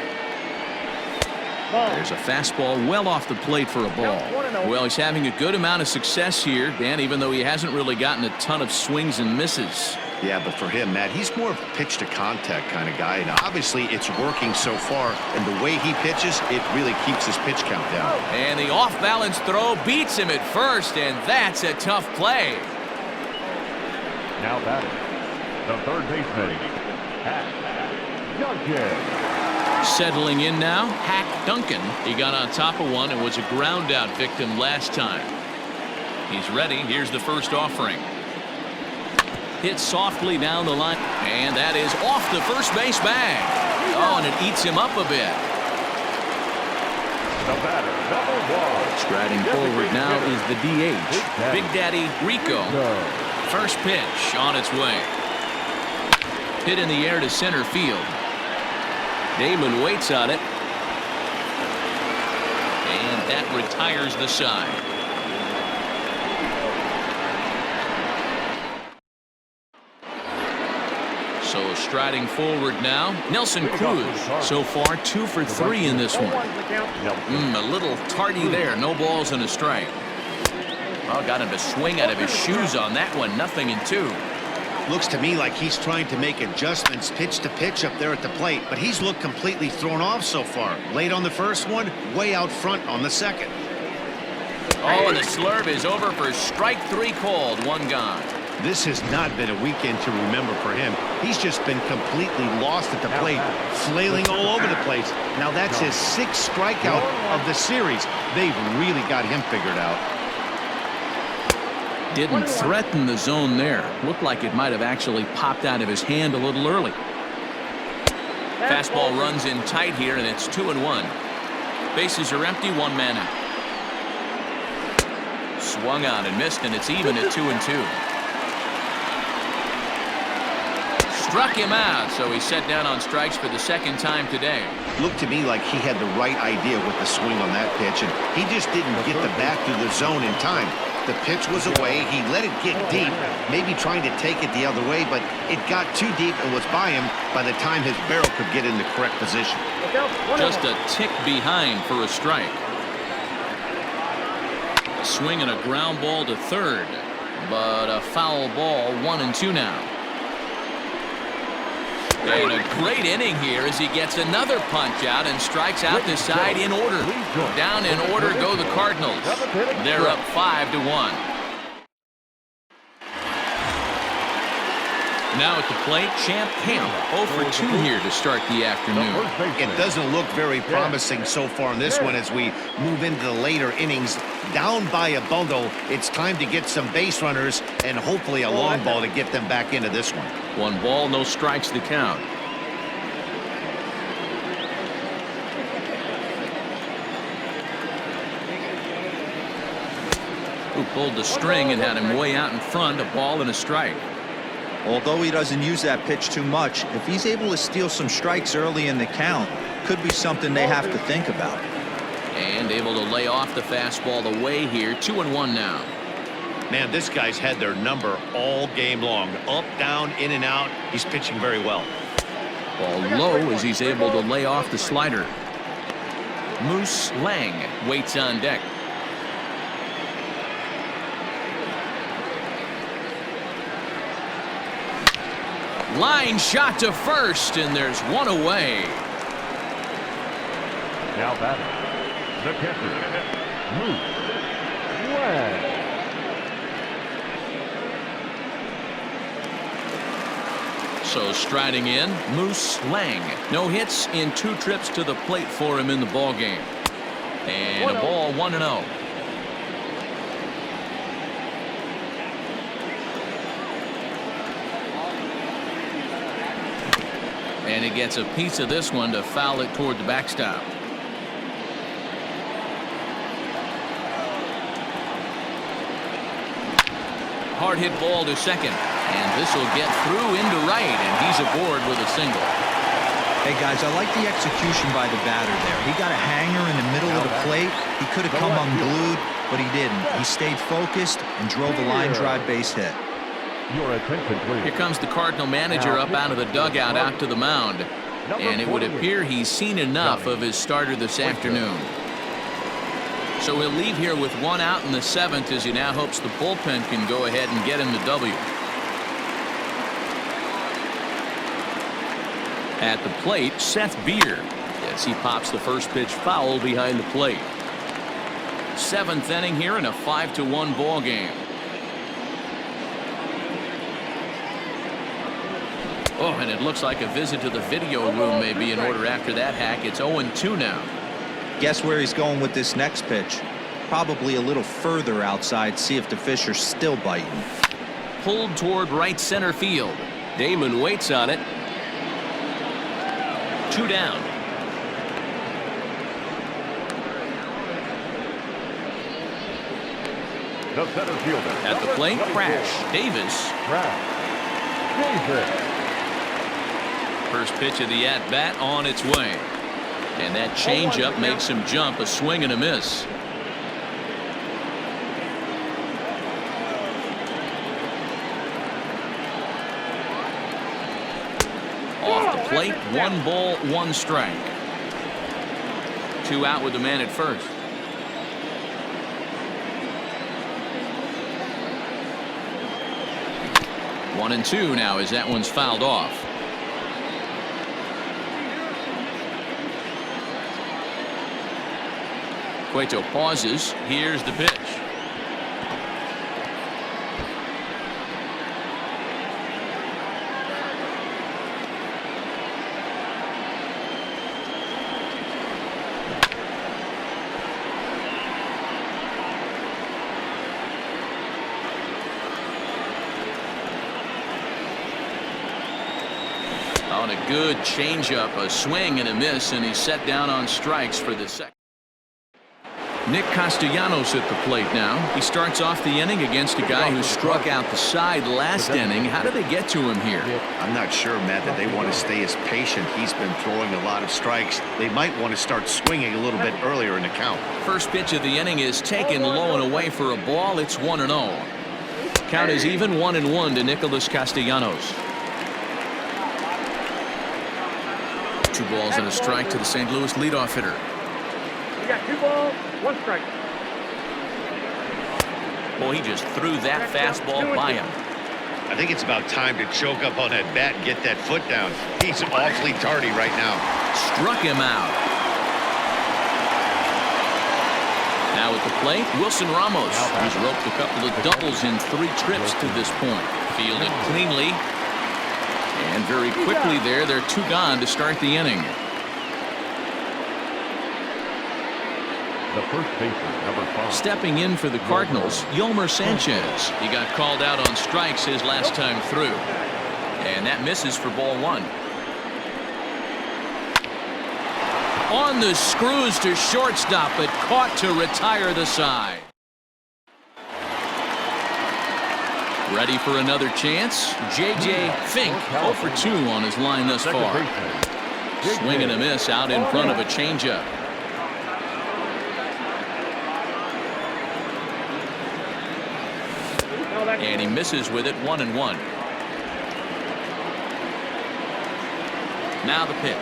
There's a fastball well off the plate for a ball. Well, he's having a good amount of success here, Dan, even though he hasn't really gotten a ton of swings and misses. Yeah, but for him, Matt, he's more of a pitch-to-contact kind of guy. And obviously, it's working so far. And the way he pitches, it really keeps his pitch count down. And the off-balance throw beats him at first, and that's a tough play. Now batting, the third baseman, Hack Duncan. Settling in now, Hack Duncan. He got on top of one and was a ground-out victim last time. He's ready. Here's the first offering. Hit softly down the line, and that is off the first base bag. Oh, and it eats him up a bit. The batter, number 1. Striding forward now is the DH, Big Daddy Rico. First pitch on its way. Hit in the air to center field. Damon waits on it. And that retires the side. So striding forward now, Nelson Cruz. So far 2 for 3 in this one. A little tardy there. No balls and a strike. Oh, got him to swing out of his shoes on that one. 0-2. Looks to me like he's trying to make adjustments pitch to pitch up there at the plate, but he's looked completely thrown off so far. Late on the first one, way out front on the second. Oh, and the slurve is over for strike 3 called. 1 gone. This has not been a weekend to remember for him. He's just been completely lost at the plate, flailing all over the place. Now that's his 6th strikeout of the series. They've really got him figured out. Didn't threaten the zone there. Looked like it might have actually popped out of his hand a little early. Fastball runs in tight here, and it's 2-1. Bases are empty, 1 man out. Swung on and missed, and it's even at 2-2. Struck him out, so he's set down on strikes for the second time today. Looked to me like he had the right idea with the swing on that pitch, and he just didn't get the bat through the zone in time. The pitch was away. He let it get deep, maybe trying to take it the other way, but it got too deep and was by him by the time his barrel could get in the correct position. Just a tick behind for a strike. A swing and a ground ball to third, but a foul ball, 1-2 now. And a great inning here as he gets another punch out and strikes out the side in order. Down in order go the Cardinals. They're up 5-1. Now at the plate, Champ Camp 0 for 2 here to start the afternoon. It doesn't look very promising so far in this one as we move into the later innings. Down by a bundle, it's time to get some base runners and hopefully a long ball to get them back into this one. 1 ball, no strikes to count. Who pulled the string and had him way out in front, a ball and a strike. Although he doesn't use that pitch too much, if he's able to steal some strikes early in the count, could be something they have to think about. And able to lay off the fastball away here. 2-1 now. Man, this guy's had their number all game long. Up, down, in and out. He's pitching very well. Ball low as he's able to lay off the slider. Moose Lang waits on deck. Line shot to first, and there's one away. Now batting, the catcher, Moose Lang. So striding in, Moose Lang. No hits in 2 trips to the plate for him in the ball game. And a ball, 1-0. And he gets a piece of this one to foul it toward the backstop. Hard hit ball to second. And this will get through into right, and he's aboard with a single. Hey, guys, I like the execution by the batter there. He got a hanger in the middle of the plate. He could have come unglued, but he didn't. He stayed focused and drove a line drive base hit. Your attention, please. Here comes the Cardinal manager up out of the dugout out to the mound. And it would appear he's seen enough of his starter this afternoon. So he'll leave here with 1 out in the 7th as he now hopes the bullpen can go ahead and get him the W. At the plate, Seth Beer as he pops the first pitch foul behind the plate. 7th inning here in a 5-1 ball game. Oh, and it looks like a visit to the video room may be in order after that hack. It's 0-2 now. Guess where he's going with this next pitch? Probably a little further outside, see if the fish are still biting. Pulled toward right center field. Damon waits on it. 2 down. The center fielder. At the plate, Crash Davis. Davis. First pitch of the at-bat on its way. And that changeup makes him jump, a swing and a miss. Off the plate, 1 ball, 1 strike. 2 out with the man at first. One and 2 now as that one's fouled off. Cueto pauses. Here's the pitch. On a good changeup, a swing and a miss, and he's set down on strikes for the second. Nick Castellanos at the plate now. He starts off the inning against a guy who struck out the side last inning. How did they get to him here? I'm not sure, Matt, that they want to stay as patient. He's been throwing a lot of strikes. They might want to start swinging a little bit earlier in the count. First pitch of the inning is taken low and away for a ball. It's 1-0. Count is even 1-1 to Nicholas Castellanos. 2 balls and a strike to the St. Louis leadoff hitter. You got 2 balls, 1 strike. Boy, he just threw that fastball by him. I think it's about time to choke up on that bat and get that foot down. He's awfully tardy right now. Struck him out. Now at the plate, Wilson Ramos, who's roped a couple of doubles in 3 trips to this point. Fielded cleanly. And very quickly there, they're 2 gone to start the inning. The first baseman, number 5. Stepping in for the Cardinals, Yolmer Sanchez. He got called out on strikes his last time through. And that misses for ball 1. On the screws to shortstop, but caught to retire the side. Ready for another chance? J.J. Fink, 0 for 2 on his line thus far. Swing and a miss out in front of a changeup. And he misses with it, 1-1. Now the pitch.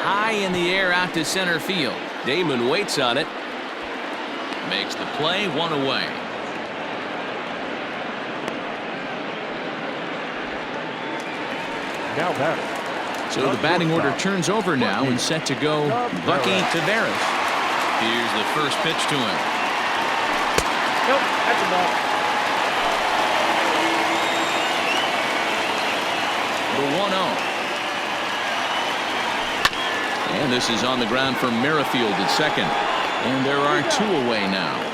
High in the air out to center field. Damon waits on it. Makes the play, 1 away. Now batting. So the batting order turns over now and set to go Bucky Taveras. Here's the first pitch to him. Nope, that's a ball. The 1-0. And this is on the ground for Merrifield at second. And there are 2 away now.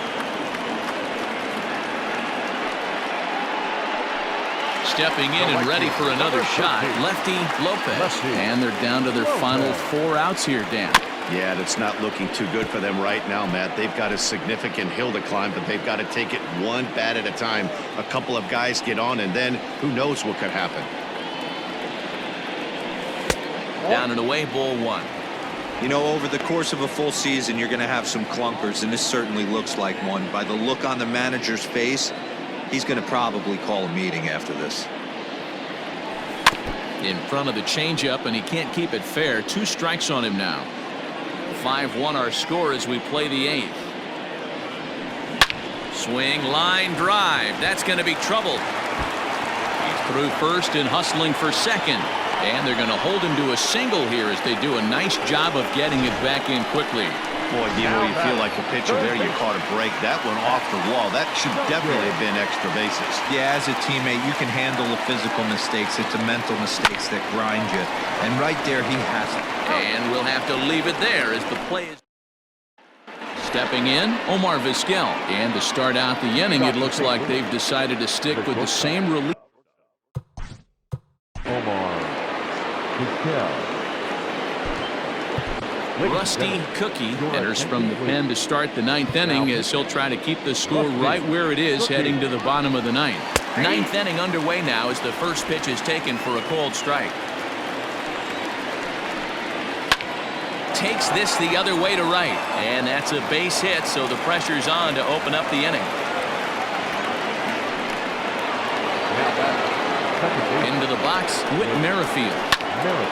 Stepping in and ready for another shot, lefty Lopez. And they're down to their final 4 outs here, Dan. Yeah, that's not looking too good for them right now, Matt. They've got a significant hill to climb, but they've got to take it 1 bat at a time. A couple of guys get on, and then who knows what could happen. Down and away, ball 1. You know, over the course of a full season, you're going to have some clunkers, and this certainly looks like one. By the look on the manager's face, he's going to probably call a meeting after this. In front of the changeup, and he can't keep it fair. 2 strikes on him now. 5-1 our score as we play the 8th. Swing, line drive. That's going to be trouble. He's through first and hustling for second. And they're going to hold him to a single here as they do a nice job of getting it back in quickly. Boy, you know, you feel like a pitcher there. You caught a break. That one off the wall. That should definitely have been extra bases. Yeah, as a teammate, you can handle the physical mistakes. It's the mental mistakes that grind you. And right there, he has it. And we'll have to leave it there as the play is. Stepping in, Omar Vizquel. And to start out the inning, it looks like they've decided to stick with the same relief. Omar Vizquel. Rusty Cookie enters from the pen to start the 9th inning as he'll try to keep the score right where it is heading to the bottom of the 9th. 9th inning underway now as the first pitch is taken for a called strike. Takes this the other way to right, and that's a base hit, so the pressure's on to open up the inning. Into the box, Whit Merrifield,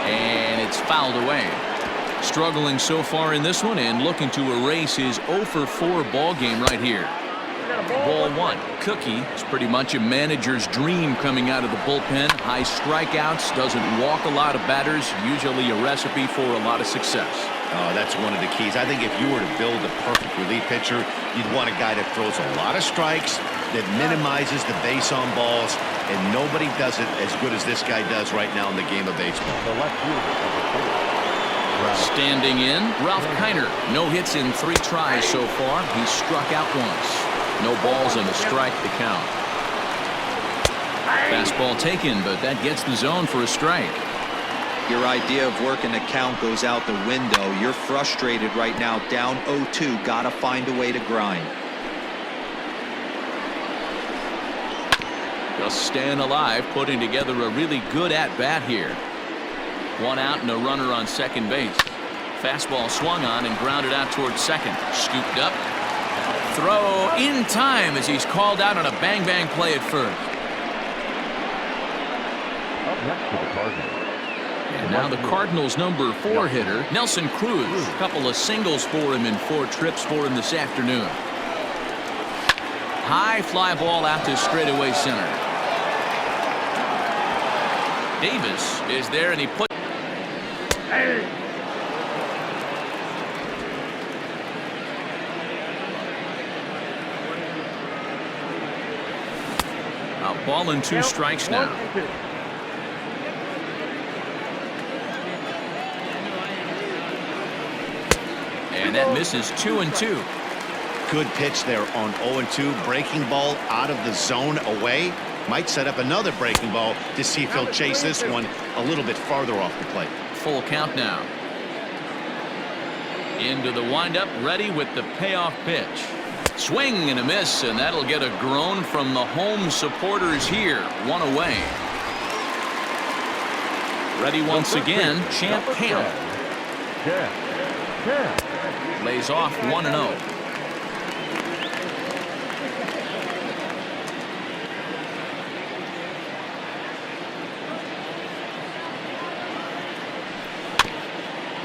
and it's fouled away. Struggling so far in this one and looking to erase his 0 for 4 ball game right here. Ball 1. Cookie is pretty much a manager's dream coming out of the bullpen. High strikeouts, doesn't walk a lot of batters, usually a recipe for a lot of success. Oh, that's one of the keys. I think if you were to build a perfect relief pitcher, you'd want a guy that throws a lot of strikes, that minimizes the base on balls, and nobody does it as good as this guy does right now in the game of baseball. The left fielder, number 4. Standing in, Ralph Kiner. No hits in 3 tries so far. He's struck out once. No balls and a strike to count. Fastball taken, but that gets the zone for a strike. Your idea of working the count goes out the window. You're frustrated right now, down 0-2. Gotta find a way to grind. Just staying alive, putting together a really good at-bat here. One out and a runner on second base. Fastball swung on and grounded out towards second. Scooped up. Throw in time as he's called out on a bang-bang play at first. Up next for the Cardinals. And now the Cardinals' number 4 hitter, Nelson Cruz. A couple of singles for him in 4 trips for him this afternoon. High fly ball out to straightaway center. Davis is there, and he put. A ball and 2 strikes now. And that misses 2-2. Good pitch there on 0-2. Breaking ball out of the zone away. Might set up another breaking ball to see if he'll chase this one a little bit farther off the plate. Full count now. Into the windup, ready with the payoff pitch. Swing and a miss, and that'll get a groan from the home supporters here. 1 away. Ready once again, Champ Camp. Lays off 1-0.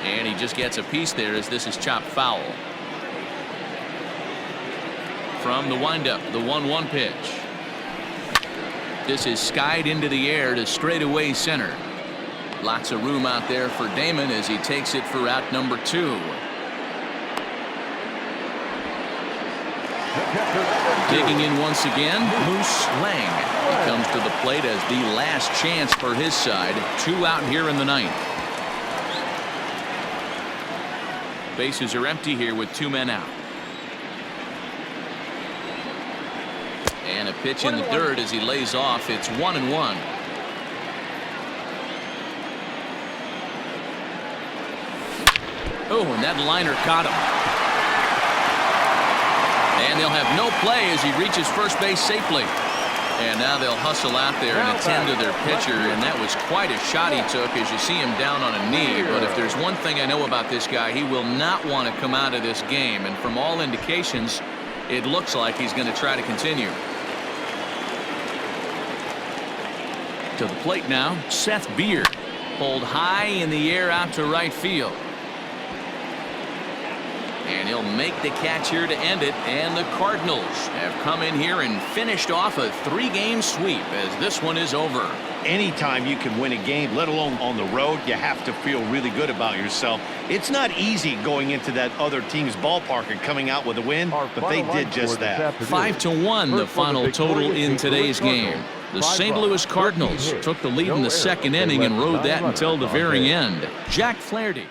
And he just gets a piece there as this is chopped foul. From the windup, the 1-1 pitch. This is skied into the air to straightaway center. Lots of room out there for Damon as he takes it for out number 2. Digging in once again, Moose Lang. He comes to the plate as the last chance for his side. 2 out here in the 9th. Bases are empty here with 2 men out. And a pitch in the dirt as he lays off. It's 1-1. Oh, and that liner caught him. And they'll have no play as he reaches first base safely. And now they'll hustle out there and attend to their pitcher, and that was quite a shot he took as you see him down on a knee. But if there's one thing I know about this guy, he will not want to come out of this game. And from all indications, it looks like he's going to try to continue. To the plate now, Seth Beer. Pulled high in the air out to right field. And he'll make the catch here to end it. And the Cardinals have come in here and finished off a 3-game sweep as this one is over. Anytime you can win a game, let alone on the road, you have to feel really good about yourself. It's not easy going into that other team's ballpark and coming out with a win, but they did just that. 5-1 the final total in today's game. The St. Louis Cardinals took the lead in the 2nd inning and rode that until the very end. Jack Flaherty.